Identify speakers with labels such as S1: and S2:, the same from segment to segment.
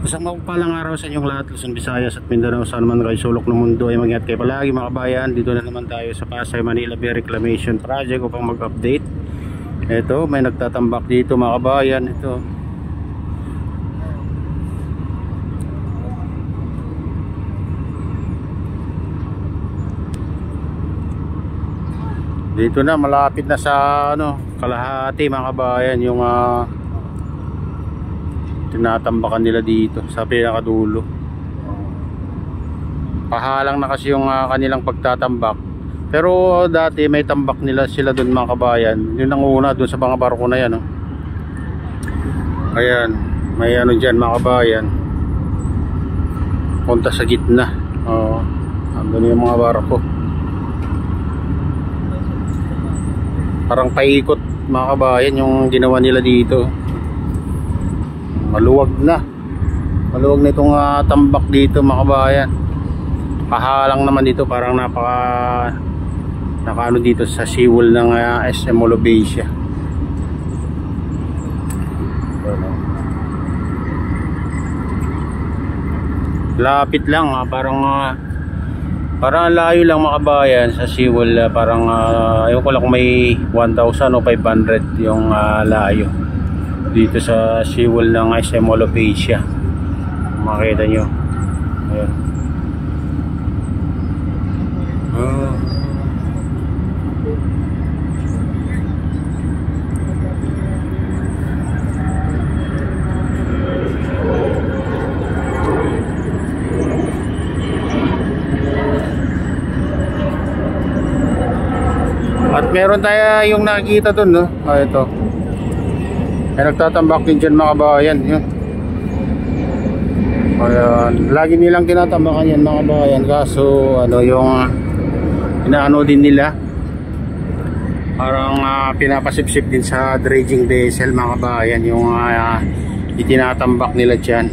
S1: Isang mapagpalang araw sa inyong lahat, Luzon, Visayas at Mindanao. Saan man kayo sulok ng mundo ay mag-ingat kayo palagi mga kabayan. Dito na naman tayo sa Pasay, Manila Bay Reclamation Project upang mag-update. Ito, may nagtatambak dito mga kabayan. Ito, dito na, malapit na sa kalahati mga kabayan yung tinatambakan nila dito sa pinakadulo. Pahalang na kasi yung kanilang pagtatambak. Pero dati may tambak nila sila doon mga kabayan. Yun ang una doon sa mga barko na yan. Ayan, may dyan mga kabayan. Punta sa gitna. Andun yung mga barko. Parang paikot mga kabayan yung ginawa nila dito. Maluwag na itong tambak dito mga kabayan. Pahalang naman dito, parang nakaano dito sa seawall ng SM Molobasia. Lapit lang parang layo lang mga kabayan sa seawall. Parang ayun ko lang kung may 1,000 o 500 yung layo dito sa seawall ng SM Molobasia. Makita nyo, ayan. At meron tayo yung nakikita dun, no? Ito, may nagtatambak din dyan mga kabayan. Yun. Ayan. Lagi nilang tinatambakan yan mga kabayan. Kaso yung inaano din nila, parang pinapasipsip din sa dredging vessel mga kabayan, yung itinatambak nila dyan.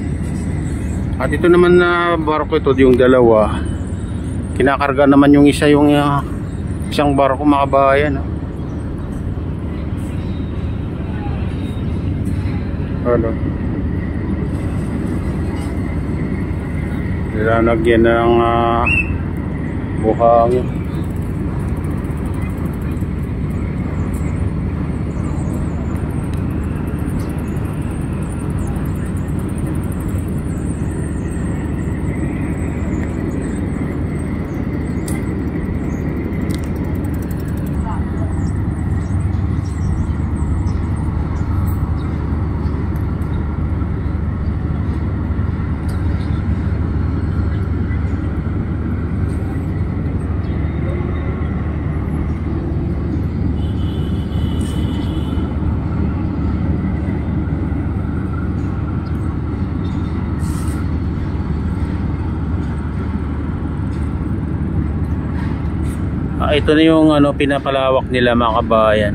S1: At ito naman na barko, ito yung dalawa, kinakarga naman yung isa, yung isang barko mga kabayan. Nilalagyan ng buhangin. Ito na yung pinapalawak nila mga kabayan.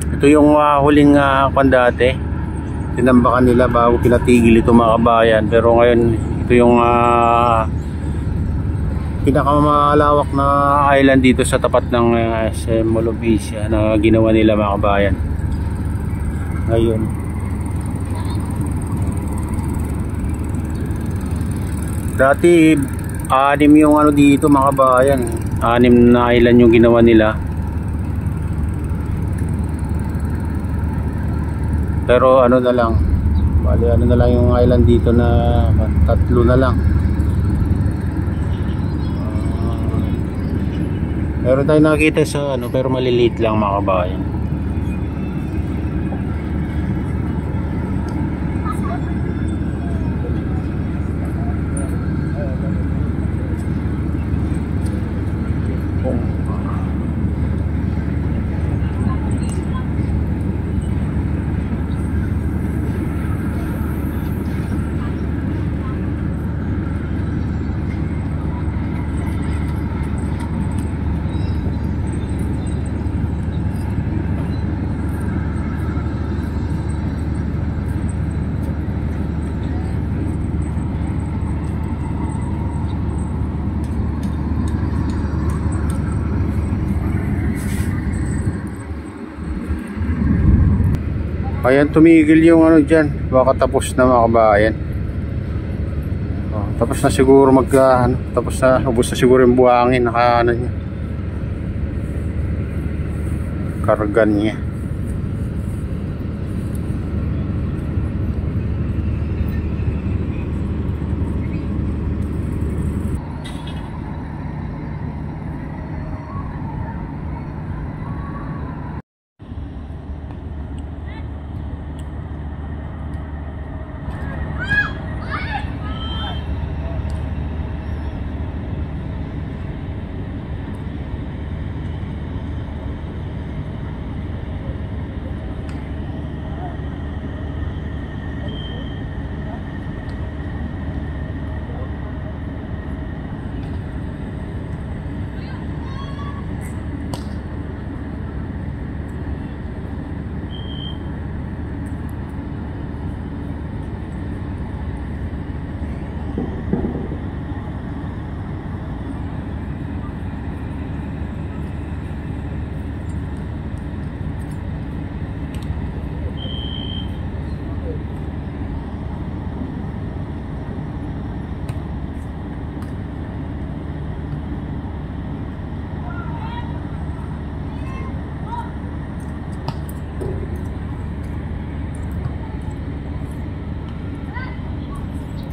S1: Ito yung huling dati tinambakan nila bago pinatigil ito mga kabayan. Pero ngayon ito yung pinakamalawak na island dito sa tapat ng SM Molobasia na ginawa nila mga kabayan. Ngayon dati 6 yung dito mga kabayan. 6 na island yung ginawa nila. Pero na lang, bali na lang yung island dito, na 3 na lang. Meron tayong nakikita sa pero maliliit lang mga kabayan. Ayan, tumigil yung dyan. Baka tapos na mga kabayan. Tapos na siguro tapos na, ubos na siguro yung buhangin, naka ano niya, kargan niya.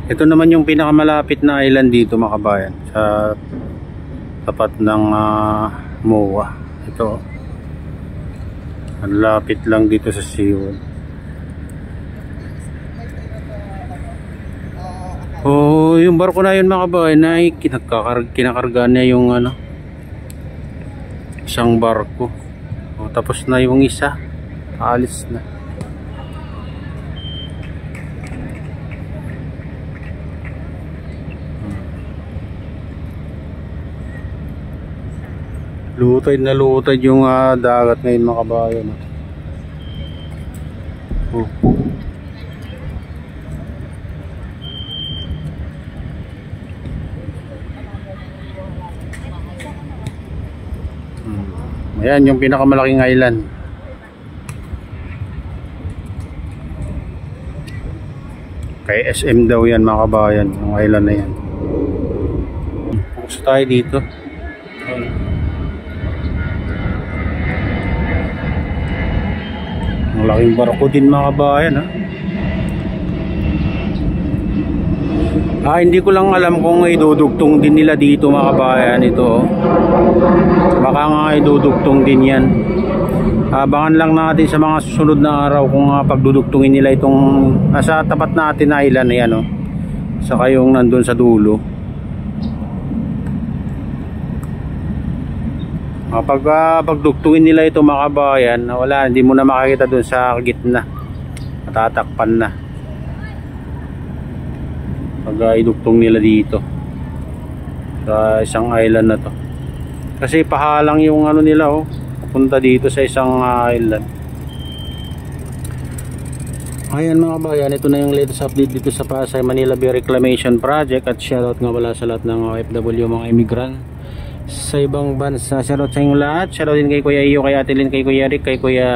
S1: Ito naman yung pinakamalapit na island dito mga kabayan, sa tapat ng MOA. Ito, ang lapit lang dito sa seaworld. Oh, yung barko na yun mga kabayan, na kinakarga niya yung isang barko. Tapos na yung isa, alis na. Lutad na lutad yung dagat ngayon mga kabayan. Ayan yung pinakamalaking island. Kay SM daw yan mga kabayan, yung island na yan. Gusto tayo dito. Ang laking barko din mga kabayan hindi ko lang alam kung idudugtong din nila dito mga kabayan ito. Baka nga idudugtong din yan. Abangan lang natin sa mga susunod na araw kung pagdudugtungin nila itong nasa tapat natin na island na yan saka yung nandun sa dulo. Pagdugtungin nila ito mga kabayan, wala, hindi mo na makikita dun sa gitna, matatakpan na pag idugtong nila dito sa isang island na to, kasi pahalang yung nila papunta dito sa isang island. Ayan mga kabayan, ito na yung latest update dito sa Pasay Manila Bay Reclamation Project. At shoutout nga wala sa lahat ng OFW, mga immigrant sa ibang bansa. Shoutout sa inyong lahat. Shoutout din kay Kuya Iyo, kay Ate Lynn, kay Kuya Rick, kay Kuya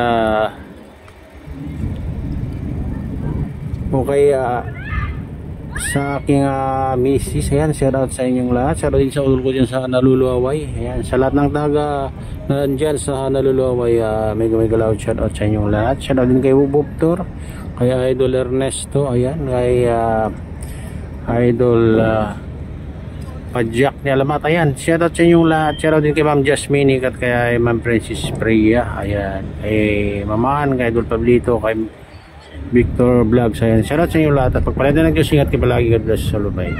S1: sa aking misis. Ayan, shoutout sa inyong lahat. Shoutout din sa ulol ko dyan sa Naluluaway. Ayan, sa lahat ng taga nandyan sa Naluluaway, mega loud shoutout sa inyong lahat. Shoutout din kay Bububtor, kay Idol Ernesto, ayan, kay Idol Pajak ni Alamat. Ayan, shoutout sa inyong lahat. Shoutout din kay Ma'am Jasmine at kay Ma'am Princess Priya. Ayan, kay Maman, kay Idol Pablito, kay Victor Vlogs. Ayan, shoutout sa inyong lahat. At pagpalain na ng Diyos, ingat kayo palagi. God bless sa lubay.